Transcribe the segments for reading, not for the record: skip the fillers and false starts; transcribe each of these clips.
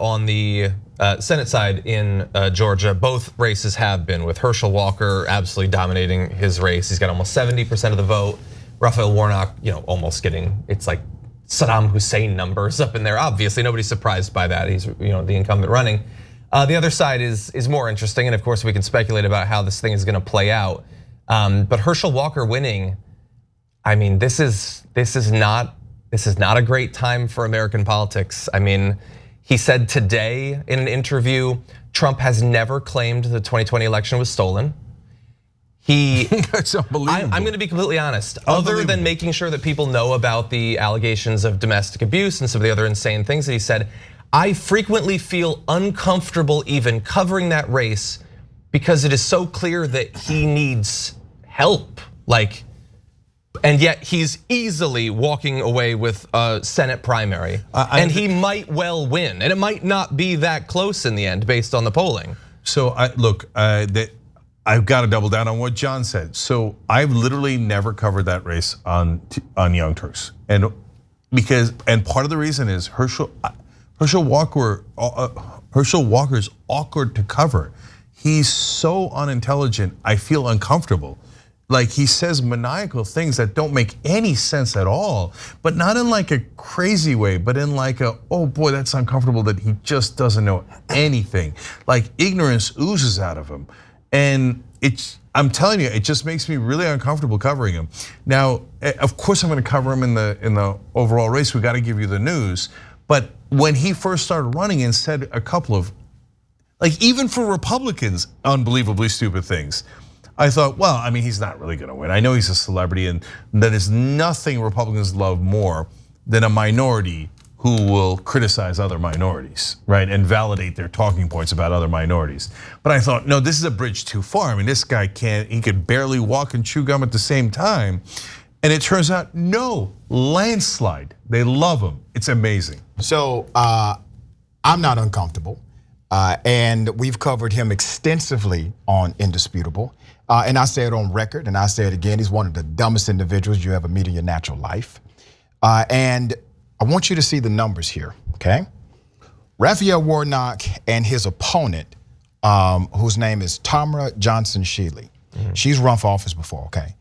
On the Senate side in Georgia, both races have been, with Herschel Walker absolutely dominating his race. He's got almost 70% of the vote. Raphael Warnock, almost getting, it's like Saddam Hussein numbers up in there. Obviously, nobody's surprised by that. He's the incumbent running. The other side is more interesting, and of course we can speculate about how this thing is going to play out. But Herschel Walker winning, I mean, this is not a great time for American politics. I mean, he said today in an interview, Trump has never claimed the 2020 election was stolen. That's unbelievable. I'm gonna be completely honest. Other than making sure that people know about the allegations of domestic abuse and some of the other insane things that he said, I frequently feel uncomfortable even covering that race because it is so clear that he needs help. And yet he's easily walking away with a Senate primary, and he might well win, and it might not be that close in the end based on the polling. So I've got to double down on what John said. So I've literally never covered that race on Young Turks, and part of the reason is Herschel Walker is awkward to cover. He's so unintelligent. I feel uncomfortable. Like, he says maniacal things that don't make any sense at all, but not in like a crazy way, but in like oh boy, that's uncomfortable that he just doesn't know anything. Like, ignorance oozes out of him. And I'm telling you, it just makes me really uncomfortable covering him. Now, of course I'm gonna cover him in the overall race. We gotta give you the news. But when he first started running and said a couple of, like, even for Republicans, unbelievably stupid things, I thought, well, I mean, he's not really gonna win. I know he's a celebrity, and that is nothing Republicans love more than a minority who will criticize other minorities, right? And validate their talking points about other minorities. But I thought, no, this is a bridge too far. I mean, this guy he could barely walk and chew gum at the same time. And it turns out, no, landslide. They love him. It's amazing. So I'm not uncomfortable. And we've covered him extensively on Indisputable. And I say it on record, and I say it again, he's one of the dumbest individuals you ever meet in your natural life. And I want you to see the numbers here, okay? Raphael Warnock and his opponent, whose name is Tamara Johnson-Shealy. She's run for office before, okay?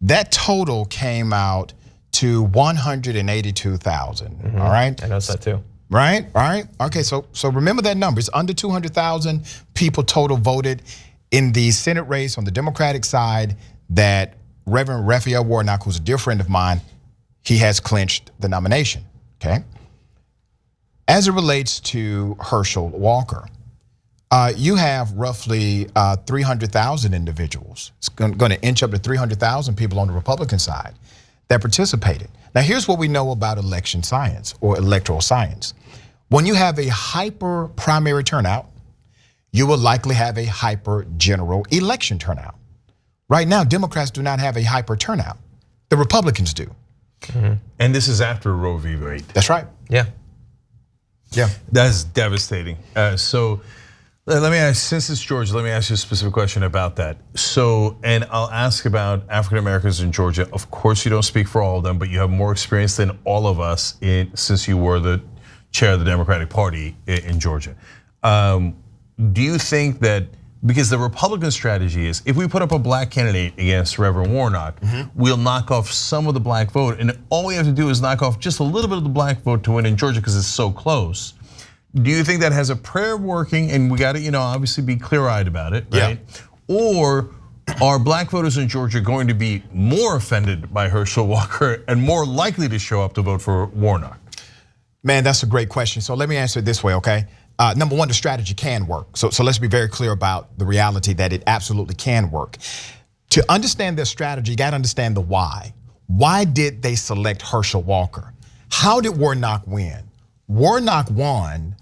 That total came out to 182,000, all right? I noticed that too. Right, all right, okay, so remember that number. It's under 200,000 people total voted in the Senate race on the Democratic side that Reverend Raphael Warnock, who's a dear friend of mine, he has clinched the nomination, okay? As it relates to Herschel Walker, you have roughly 300,000 individuals. It's going to inch up to 300,000 people on the Republican side that participated. Now, here's what we know about election science or electoral science. When you have a hyper primary turnout, you will likely have a hyper general election turnout. Right now, Democrats do not have a hyper turnout. The Republicans do. And this is after Roe v. Wade. That's right. Yeah. That's devastating. So let me ask, since it's Georgia, let me ask you a specific question about that. So, and I'll ask about African Americans in Georgia. Of course, you don't speak for all of them, but you have more experience than all of us since you were the chair of the Democratic Party in Georgia. Do you think that, because the Republican strategy is, if we put up a black candidate against Reverend Warnock, we'll knock off some of the black vote, and all we have to do is knock off just a little bit of the black vote to win in Georgia because it's so close. Do you think that has a prayer working, and we got to, obviously be clear-eyed about it, right? Yeah. Or are black voters in Georgia going to be more offended by Herschel Walker and more likely to show up to vote for Warnock? Man, that's a great question. So let me answer it this way, okay? Number one, the strategy can work. So let's be very clear about the reality that it absolutely can work. To understand their strategy, you gotta understand the why. Why did they select Herschel Walker? How did Warnock win? Warnock won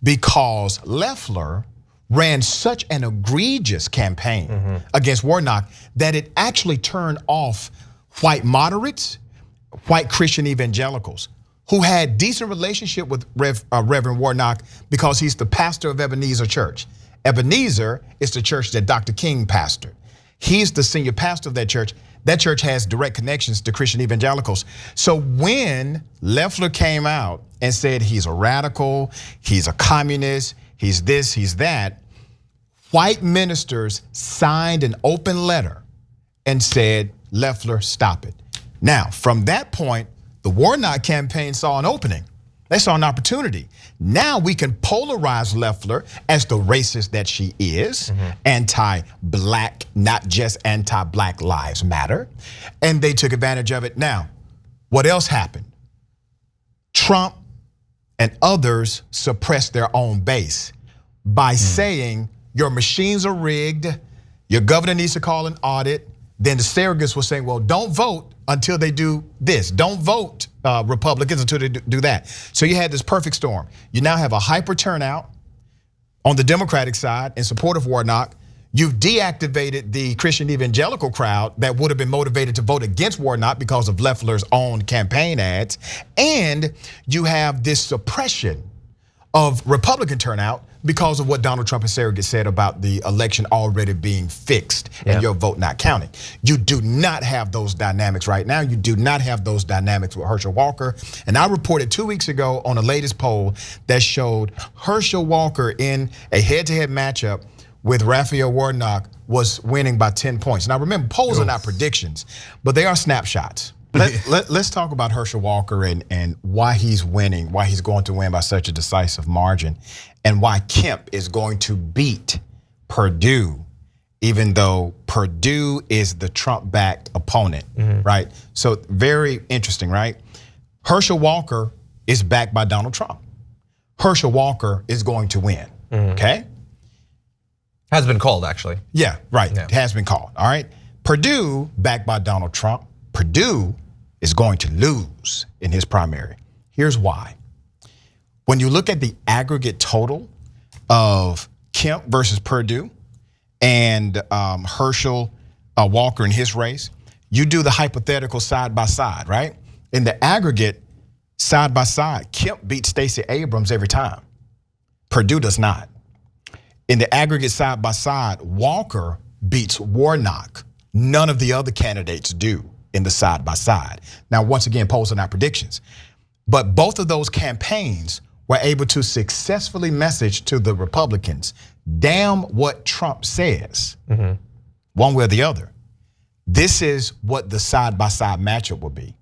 because Loeffler ran such an egregious campaign against Warnock that it actually turned off white moderates, white Christian evangelicals, who had decent relationship with Reverend Warnock because he's the pastor of Ebenezer Church. Ebenezer is the church that Dr. King pastored. He's the senior pastor of that church. that church has direct connections to Christian evangelicals. So when Loeffler came out and said he's a radical, he's a communist, he's this, he's that, white ministers signed an open letter and said, Loeffler, stop it. Now, from that point, the Warnock campaign saw an opening. They saw an opportunity. Now we can polarize Loeffler as the racist that she is, anti-black, not just anti-Black Lives Matter. And they took advantage of it. Now, what else happened? Trump and others suppressed their own base by saying your machines are rigged, your governor needs to call an audit. Then the surrogates were saying, well, don't vote until they do this. Don't vote Republicans until they do that. So you had this perfect storm. You now have a hyper turnout on the Democratic side in support of Warnock. You've deactivated the Christian evangelical crowd that would have been motivated to vote against Warnock because of Loeffler's own campaign ads. And you have this suppression of Republican turnout because of what Donald Trump and surrogates said about the election already being fixed and your vote not counting. You do not have those dynamics right now. You do not have those dynamics with Herschel Walker. And I reported 2 weeks ago on the latest poll that showed Herschel Walker in a head-to-head matchup with Raphael Warnock was winning by 10 points. Now remember, polls are not predictions, but they are snapshots. Let's talk about Herschel Walker and why he's winning, why he's going to win by such a decisive margin, and why Kemp is going to beat Perdue, even though Perdue is the Trump-backed opponent, right? So very interesting, right? Herschel Walker is backed by Donald Trump. Herschel Walker is going to win, okay? Has been called, actually. Yeah, right, it has been called, all right? Perdue, backed by Donald Trump. Perdue is going to lose in his primary. Here's why. When you look at the aggregate total of Kemp versus Perdue and Herschel Walker in his race, you do the hypothetical side by side, right? In the aggregate, side by side, Kemp beats Stacey Abrams every time. Perdue does not. In the aggregate side by side, Walker beats Warnock. None of the other candidates do in the side by side. Now, once again, polls are not predictions, but both of those campaigns were able to successfully message to the Republicans, damn what Trump says, one way or the other. This is what the side by side matchup will be.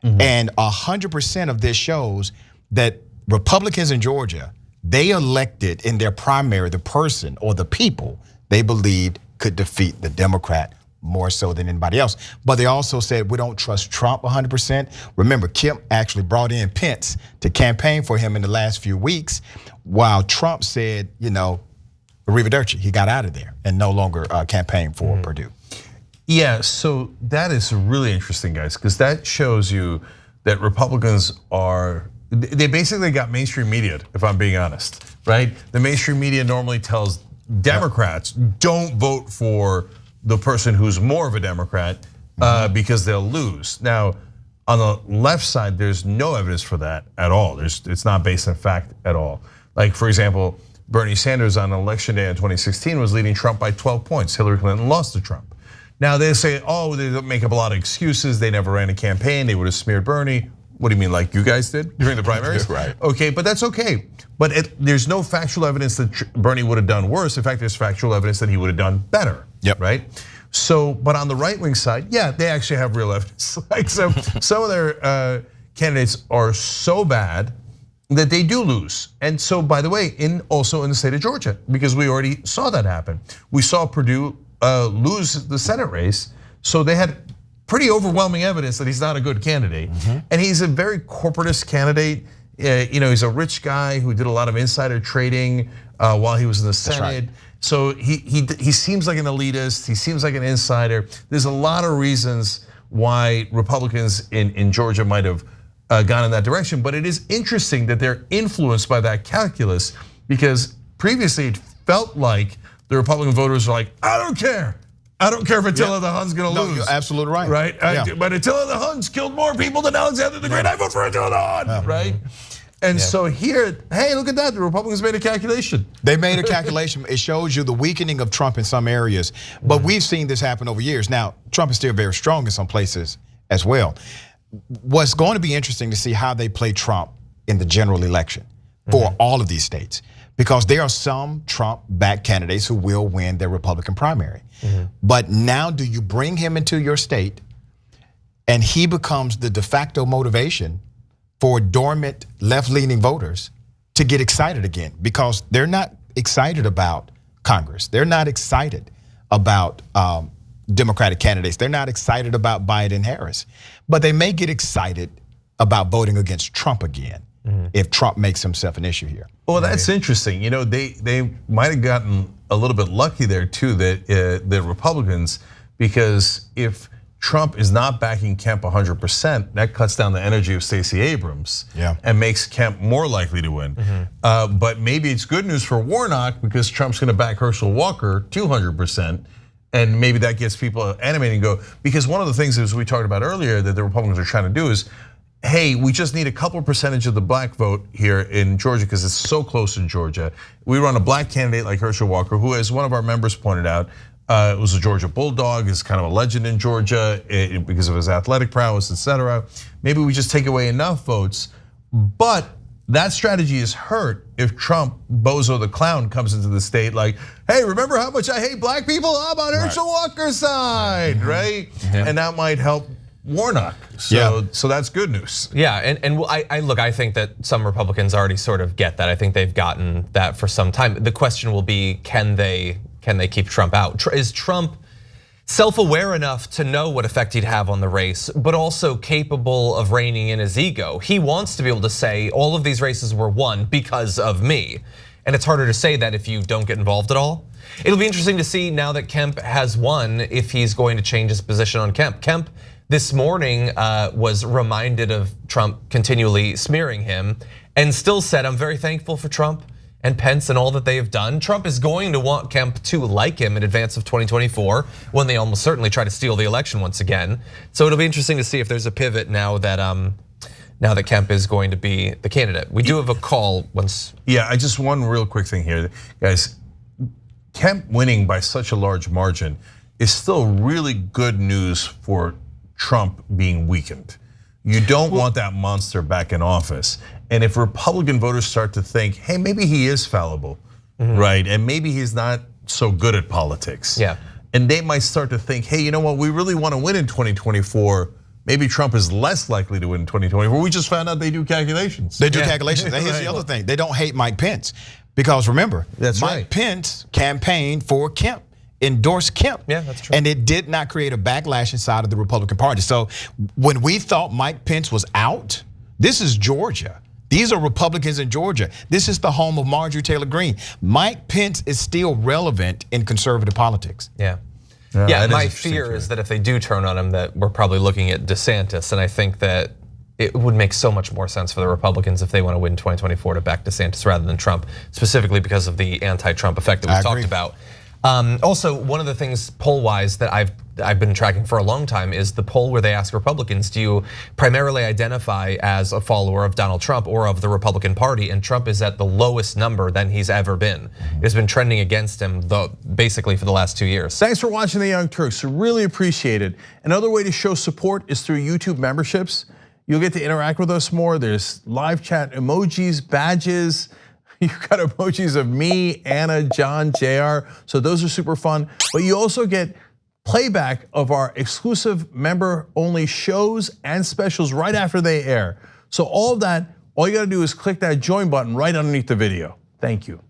And 100% of this shows that Republicans in Georgia, they elected in their primary the person or the people they believed could defeat the Democrat more so than anybody else. But they also said, we don't trust Trump 100%. Remember, Kemp actually brought in Pence to campaign for him in the last few weeks, while Trump said, you know, arrivederci, he got out of there and no longer campaigned for Perdue. Yeah, so that is really interesting, guys, because that shows you that Republicans they basically got mainstream media, if I'm being honest, right? The mainstream media normally tells Democrats, don't vote for the person who's more of a Democrat because they'll lose. Now, on the left side, there's no evidence for that at all. It's not based on fact at all. Like, for example, Bernie Sanders on election day in 2016 was leading Trump by 12 points. Hillary Clinton lost to Trump. Now they say, oh, they make up a lot of excuses. They never ran a campaign. They would have smeared Bernie. What do you mean, like you guys did during the primaries? Right. Okay, but that's okay. But there's no factual evidence that Bernie would have done worse. In fact, there's factual evidence that he would have done better. Yep. Right. So, but on the right wing side, yeah, they actually have real evidence. Like some of their candidates are so bad that they do lose. And so, by the way, also in the state of Georgia, because we already saw that happen. We saw Perdue lose the Senate race, so they had pretty overwhelming evidence that he's not a good candidate. And he's a very corporatist candidate. You know, he's a rich guy who did a lot of insider trading while he was in the Senate. Right. So he seems like an elitist. He seems like an insider. There's a lot of reasons why Republicans in Georgia might have gone in that direction. But it is interesting that they're influenced by that calculus, because previously it felt like the Republican voters were like, I don't care. I don't care if Attila the Hun's gonna lose. You're absolutely right. Right? But Attila the Hun's killed more people than Alexander the Great. I vote for Attila the Hun, right? And so here, hey, look at that, the Republicans made a calculation. They made a calculation. It shows you the weakening of Trump in some areas. But we've seen this happen over years. Now, Trump is still very strong in some places as well. What's going to be interesting to see how they play Trump in the general election for all of these states. Because there are some Trump-backed candidates who will win their Republican primary. But now do you bring him into your state and he becomes the de facto motivation for dormant left-leaning voters to get excited again, because they're not excited about Congress. They're not excited about Democratic candidates. They're not excited about Biden and Harris, but they may get excited about voting against Trump again if Trump makes himself an issue here. Well, that's interesting. You know, they might have gotten a little bit lucky there too, that the Republicans, because if Trump is not backing Kemp 100%, that cuts down the energy of Stacey Abrams and makes Kemp more likely to win. But maybe it's good news for Warnock because Trump's gonna back Herschel Walker 200%. And maybe that gets people animated and go, because one of the things as we talked about earlier that the Republicans are trying to do is, hey, we just need a couple percentage of the black vote here in Georgia because it's so close in Georgia. We run a black candidate like Herschel Walker, who, as one of our members pointed out, was a Georgia Bulldog, is kind of a legend in Georgia because of his athletic prowess, etc. Maybe we just take away enough votes, but that strategy is hurt if Trump, Bozo the Clown, comes into the state like, hey, remember how much I hate black people? I'm on Herschel Walker's side, right? And that might help Warnock, so that's good news. Yeah, and I think that some Republicans already sort of get that. I think they've gotten that for some time. The question will be, can they keep Trump out? Is Trump self-aware enough to know what effect he'd have on the race, but also capable of reining in his ego? He wants to be able to say all of these races were won because of me. And it's harder to say that if you don't get involved at all. It'll be interesting to see now that Kemp has won if he's going to change his position on Kemp. Kemp this morning was reminded of Trump continually smearing him and still said, I'm very thankful for Trump and Pence and all that they have done. Trump is going to want Kemp to like him in advance of 2024 when they almost certainly try to steal the election once again. So it'll be interesting to see if there's a pivot now that Kemp is going to be the candidate. We do have a call once. Yeah, I just one real quick thing here, guys. Kemp winning by such a large margin is still really good news for Trump being weakened. You don't want that monster back in office. And if Republican voters start to think, hey, maybe he is fallible, right? And maybe he's not so good at politics. And they might start to think, hey, you know what? We really want to win in 2024. Maybe Trump is less likely to win in 2024. We just found out they do calculations. They do calculations. And here's the other thing. They don't hate Mike Pence. Because remember, Mike Pence campaigned for Kemp, endorsed Kemp. Yeah, that's true. And it did not create a backlash inside of the Republican Party. So when we thought Mike Pence was out, this is Georgia. These are Republicans in Georgia. This is the home of Marjorie Taylor Greene. Mike Pence is still relevant in conservative politics. Yeah, my fear is that if they do turn on him, that we're probably looking at DeSantis. And I think that it would make so much more sense for the Republicans if they want to win 2024 to back DeSantis rather than Trump, specifically because of the anti-Trump effect that we talked about. Also, one of the things poll-wise that I've been tracking for a long time is the poll where they ask Republicans, do you primarily identify as a follower of Donald Trump or of the Republican Party? And Trump is at the lowest number than he's ever been. It's been trending against him basically for the last 2 years. Thanks for watching The Young Turks, really appreciate it. Another way to show support is through YouTube memberships. You'll get to interact with us more. There's live chat emojis, badges. You've got emojis of me, Anna, John, JR. So those are super fun. But you also get playback of our exclusive member-only shows and specials right after they air. So all of that, all you gotta do is click that join button right underneath the video. Thank you.